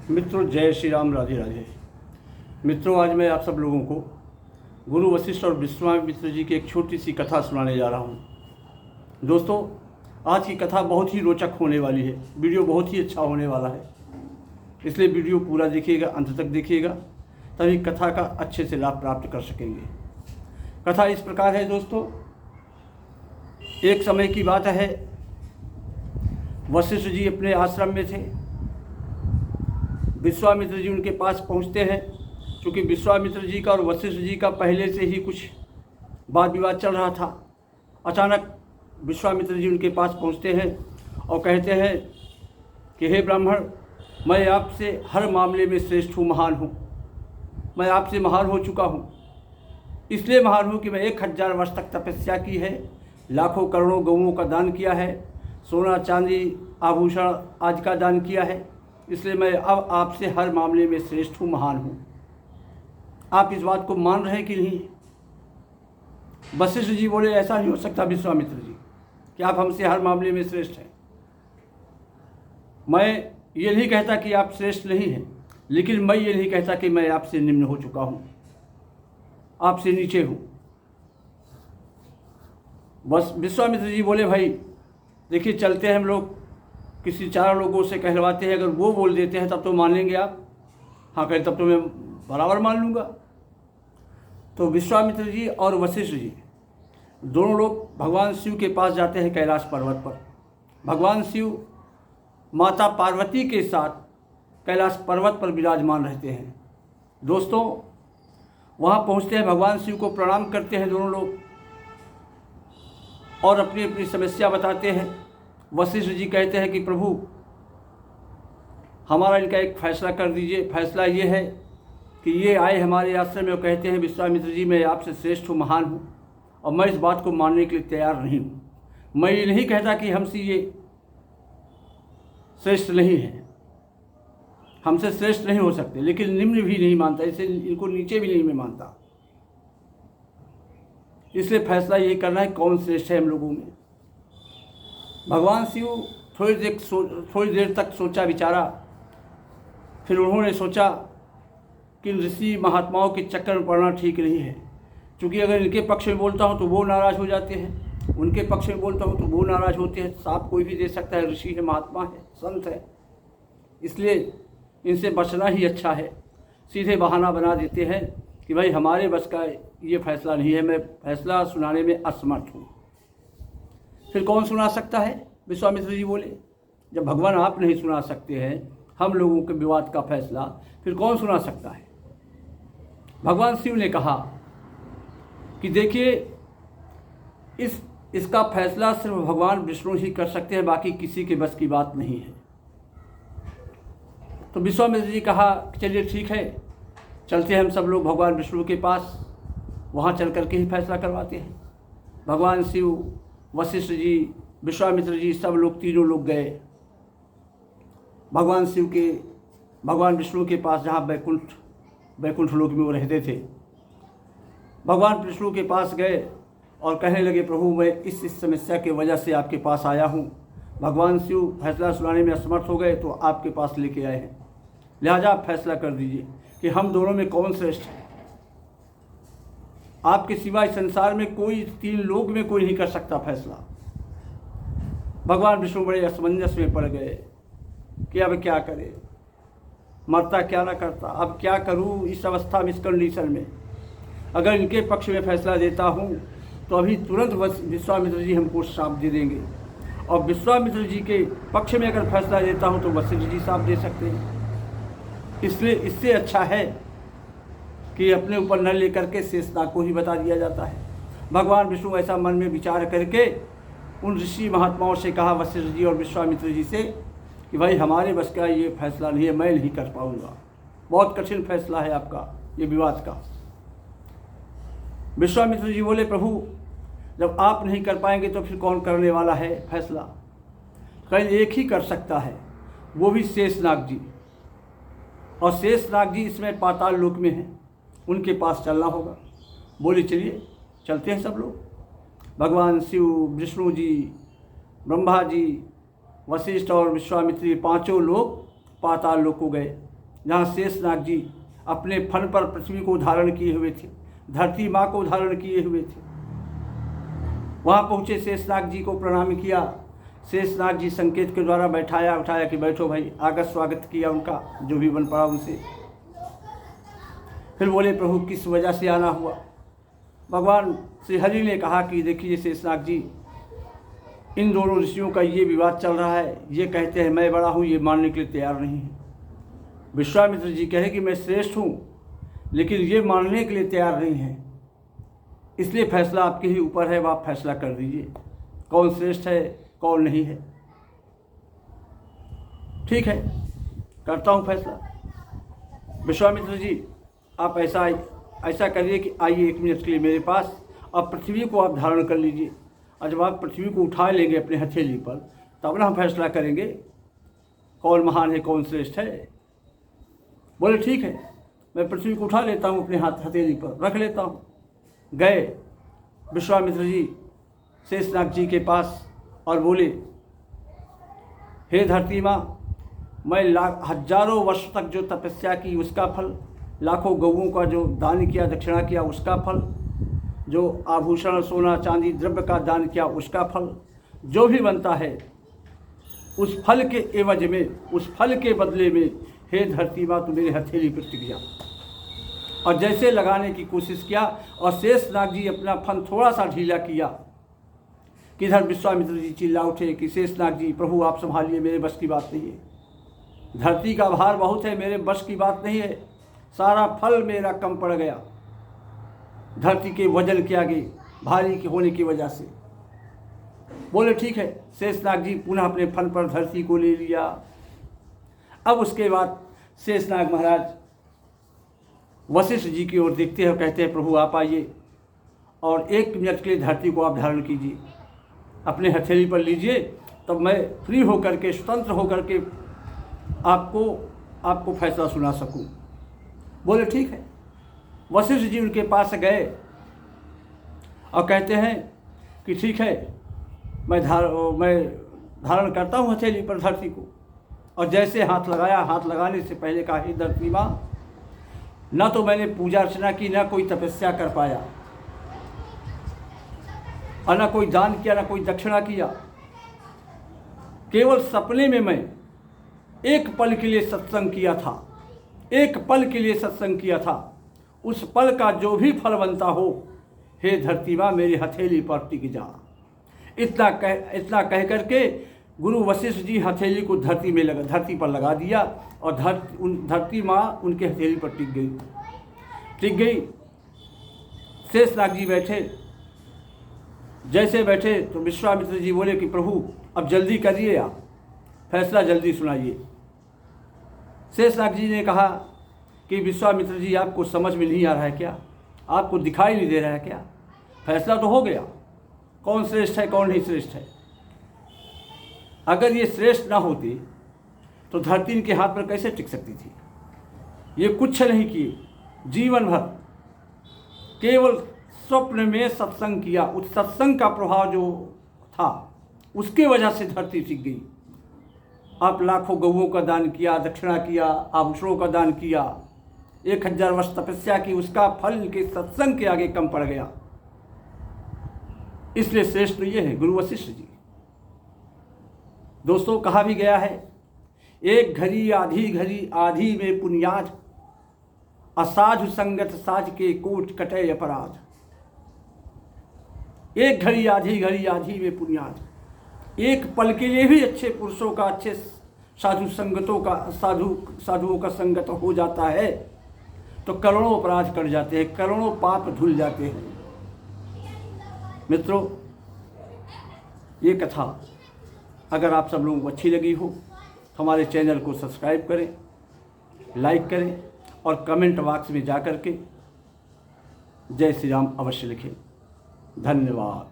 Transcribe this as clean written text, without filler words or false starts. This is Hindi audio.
मित्रों, जय श्री राम, राधे राधे। मित्रों, आज मैं आप सब लोगों को गुरु वशिष्ठ और विश्वामित्र जी की एक छोटी सी कथा सुनाने जा रहा हूँ। दोस्तों, आज की कथा बहुत ही रोचक होने वाली है। वीडियो बहुत ही अच्छा होने वाला है, इसलिए वीडियो पूरा देखिएगा, अंत तक देखिएगा, तभी कथा का अच्छे से लाभ प्राप्त कर सकेंगे। कथा इस प्रकार है दोस्तों। एक समय की बात है, वशिष्ठ जी अपने आश्रम में थे। विश्वामित्र जी उनके पास पहुंचते हैं। क्योंकि विश्वामित्र जी का और वशिष्ठ जी का पहले से ही कुछ वाद विवाद चल रहा था। अचानक विश्वामित्र जी उनके पास पहुंचते हैं और कहते हैं कि हे ब्राह्मण, मैं आपसे हर मामले में श्रेष्ठ हूँ, महान हूँ। मैं आपसे महान हो चुका हूँ। इसलिए महान हूँ कि मैं 1000 वर्ष तक तपस्या की है, लाखों करोड़ों गौओं का दान किया है, सोना चांदी आभूषण आदि का दान किया है। इसलिए मैं अब आपसे हर मामले में श्रेष्ठ हूँ, महान हूँ। आप इस बात को मान रहे हैं कि नहीं? वशिष्ठ जी बोले, ऐसा नहीं हो सकता विश्वामित्र जी कि आप हमसे हर मामले में श्रेष्ठ हैं। मैं ये नहीं कहता कि आप श्रेष्ठ नहीं हैं, लेकिन मैं ये नहीं कहता कि मैं आपसे निम्न हो चुका हूँ, आपसे नीचे हूँ। बस विश्वामित्र जी बोले, भाई देखिए, चलते हैं हम लोग, किसी 4 लोगों से कहलवाते हैं, अगर वो बोल देते हैं तब तो मान लेंगे आप। हाँ कहे, तब तो मैं बराबर मान लूँगा। तो विश्वामित्र जी और वशिष्ठ जी दोनों लोग भगवान शिव के पास जाते हैं, कैलाश पर्वत पर। भगवान शिव माता पार्वती के साथ कैलाश पर्वत पर विराजमान रहते हैं। दोस्तों, वहाँ पहुँचते हैं, भगवान शिव को प्रणाम करते हैं दोनों लोग और अपनी अपनी समस्या बताते हैं। वशिष्ठ जी कहते हैं कि प्रभु, हमारा इनका एक फैसला कर दीजिए। फैसला ये है कि ये आए हमारे आश्रम में और कहते हैं विश्वामित्र जी, मैं आपसे श्रेष्ठ हूँ, महान हूँ, और मैं इस बात को मानने के लिए तैयार नहीं हूँ। मैं ये नहीं कहता कि हमसे ये श्रेष्ठ नहीं है, हमसे श्रेष्ठ नहीं हो सकते, लेकिन निम्न भी नहीं मानता, इसे इनको नीचे भी नहीं मैं मानता। इसलिए फैसला ये करना है कौन श्रेष्ठ है हम लोगों में। भगवान शिव थोड़ी देर तक सोचा विचारा। फिर उन्होंने सोचा कि ऋषि महात्माओं के चक्कर में पड़ना ठीक नहीं है, क्योंकि अगर इनके पक्ष में बोलता हूँ तो वो नाराज़ हो जाते हैं, उनके पक्ष में बोलता हूँ तो वो नाराज़ होते हैं। साफ कोई भी दे सकता है, ऋषि है, महात्मा है, संत है, इसलिए इनसे बचना ही अच्छा है। सीधे बहाना बना देते हैं कि भाई हमारे बस का ये फैसला नहीं है, मैं फैसला सुनाने में असमर्थ हूँ। फिर कौन सुना सकता है? विश्वामित्र जी बोले, जब भगवान आप नहीं सुना सकते हैं हम लोगों के विवाद का फैसला, फिर कौन सुना सकता है? भगवान शिव ने कहा कि देखिए, इसका फैसला सिर्फ भगवान विष्णु ही कर सकते हैं, बाकी किसी के बस की बात नहीं है। तो विश्वामित्र जी कहा, चलिए ठीक है, चलते हैं हम सब लोग भगवान विष्णु के पास, वहाँ चल करके ही फैसला करवाते हैं। भगवान शिव, वशिष्ठ जी, विश्वामित्र जी, सब लोग, तीनों लोग गए भगवान विष्णु के पास, जहाँ बैकुंठ लोक में वो रहते थे। भगवान विष्णु के पास गए और कहने लगे, प्रभु मैं इस समस्या की वजह से आपके पास आया हूँ। भगवान शिव फैसला सुनाने में असमर्थ हो गए तो आपके पास लेके आए हैं, लिहाजा आप फैसला कर दीजिए कि हम दोनों में कौन श्रेष्ठ है। आपके सिवा इस संसार में कोई, 3 लोक में कोई नहीं कर सकता फैसला। भगवान विष्णु बड़े असमंजस में पड़ गए कि अब क्या करे, मरता क्या ना करता, अब क्या करूं इस अवस्था में, इस कंडीशन में। अगर इनके पक्ष में फैसला देता हूं तो अभी तुरंत विश्वामित्र जी हमको श्राप दे देंगे, और विश्वामित्र जी के पक्ष में अगर फैसला देता हूं तो वशिष्ठ जी श्राप दे सकते हैं। इसलिए इससे अच्छा है कि अपने ऊपर न लेकर के शेषनाग को ही बता दिया जाता है। भगवान विष्णु ऐसा मन में विचार करके उन ऋषि महात्माओं से कहा, वशिष्ठ जी और विश्वामित्र जी से, कि भाई हमारे बस का ये फैसला नहीं है, मैं नहीं कर पाऊंगा, बहुत कठिन फैसला है आपका ये विवाद का। विश्वामित्र जी बोले, प्रभु जब आप नहीं कर पाएंगे तो फिर कौन करने वाला है फैसला? कहीं एक ही कर सकता है, वो भी शेषनाग जी, और शेषनाग जी इसमें पाताल लोक में हैं, उनके पास चलना होगा। बोले चलिए चलते हैं सब लोग। भगवान शिव, विष्णु जी, ब्रह्मा जी, वशिष्ठ और विश्वामित्री, 5 लोग पाताल लोक को गए। जहाँ शेषनाग जी अपने फन पर पृथ्वी को धारण किए हुए थे, धरती माँ को धारण किए हुए थे। वहाँ पहुँचे, शेषनाग जी को प्रणाम किया। शेषनाग जी संकेत के द्वारा बैठाया उठाया कि बैठो भाई, आगत स्वागत किया उनका, जो भी बन पड़ा उनसे। फिर बोले प्रभु किस वजह से आना हुआ। भगवान श्री हरि ने कहा कि देखिए शेषनाग जी, इन दोनों ऋषियों का ये विवाद चल रहा है। ये कहते हैं मैं बड़ा हूँ, ये मानने के लिए तैयार नहीं है। विश्वामित्र जी कहे कि मैं श्रेष्ठ हूँ, लेकिन ये मानने के लिए तैयार नहीं है। इसलिए फैसला आपके ही ऊपर है, आप फैसला कर दीजिए कौन श्रेष्ठ है कौन नहीं है। ठीक है, करता हूँ फैसला। विश्वामित्र जी आप ऐसा करिए कि आइए 1 मिनट के लिए मेरे पास, अब पृथ्वी को आप धारण कर लीजिए, और जब आप पृथ्वी को उठा लेंगे अपने हथेली पर, तब ना हम फैसला करेंगे कौन महान है कौन श्रेष्ठ है। बोले ठीक है, मैं पृथ्वी को उठा लेता हूँ, अपने हथेली पर रख लेता हूँ। गए विश्वामित्र जी शेषनाग जी के पास और बोले, हे धरती माँ, मैं हजारों वर्ष तक जो तपस्या की उसका फल, लाखों गौओं का जो दान किया दक्षिणा किया उसका फल, जो आभूषण सोना चांदी द्रव्य का दान किया उसका फल, जो भी बनता है उस फल के एवज में, उस फल के बदले में हे धरती माँ तू मेरे हथेली पर टिक जा। और जैसे लगाने की कोशिश किया और शेषनाग जी अपना फन थोड़ा सा ढीला किया कि इधर विश्वामित्र जी चिल्ला उठे कि शेषनाग जी प्रभु आप संभालिए, मेरे बस की बात नहीं है, धरती का भार बहुत है, मेरे बस की बात नहीं है, सारा फल मेरा कम पड़ गया धरती के वजन के आगे भारी होने की वजह से। बोले ठीक है। शेषनाग जी पुनः अपने फन पर धरती को ले लिया। अब उसके बाद शेषनाग महाराज वशिष्ठ जी की ओर देखते हैं, कहते हैं प्रभु आप आइए और 1 मिनट के लिए धरती को आप धारण कीजिए, अपने हथेली पर लीजिए, तब मैं फ्री होकर के, स्वतंत्र होकर के आपको फैसला सुना सकूं। बोले ठीक है। वशिष्ठ जी उनके पास गए और कहते हैं कि ठीक है, मैं धारण करता हूँ हथेली पर धरती को। और जैसे हाथ लगाया, हाथ लगाने से पहले कहा हे धरती माँ, न तो मैंने पूजा अर्चना की, न कोई तपस्या कर पाया, और न कोई दान किया, न कोई दक्षिणा किया। केवल सपने में मैं 1 पल के लिए सत्संग किया था, 1 पल के लिए सत्संग किया था। उस पल का जो भी फल बनता हो, हे धरती माँ मेरी हथेली पर टिक जा। इतना कह करके गुरु वशिष्ठ जी हथेली को धरती पर लगा दिया और धरती माँ उनके हथेली पर टिक गई। शेषनाग जी बैठे, जैसे बैठे तो विश्वामित्र जी बोले कि प्रभु अब जल्दी करिए, आप फैसला जल्दी सुनाइए। शेषनाग जी ने कहा कि विश्वामित्र जी आपको समझ में नहीं आ रहा है क्या, आपको दिखाई नहीं दे रहा है क्या, फैसला तो हो गया कौन श्रेष्ठ है कौन नहीं श्रेष्ठ है। अगर ये श्रेष्ठ ना होती तो धरती इनके हाथ पर कैसे टिक सकती थी। ये कुछ नहीं किए, जीवन भर केवल स्वप्न में सत्संग किया, उस सत्संग का प्रभाव जो था उसके वजह से धरती टिक गई। आप लाखों गौओं का दान किया, दक्षिणा किया, आभूषणों का दान किया, 1000 वर्ष तपस्या की, उसका फल के सत्संग के आगे कम पड़ गया। इसलिए श्रेष्ठ तो ये है गुरु वशिष्ठ जी। दोस्तों कहा भी गया है, एक घड़ी आधी घड़ी आधी में पुनियाद, असाधु संगत साज के कोट कटे अपराध। एक घड़ी आधी में पुनियाद, एक पल के लिए भी अच्छे पुरुषों का, अच्छे साधुओं का संगत हो जाता है तो करोड़ों अपराध कट जाते हैं, करोड़ों पाप धुल जाते हैं। मित्रों, ये कथा अगर आप सब लोगों को अच्छी लगी हो तो हमारे चैनल को सब्सक्राइब करें, लाइक करें और कमेंट बॉक्स में जा कर के जय श्री राम अवश्य लिखें। धन्यवाद।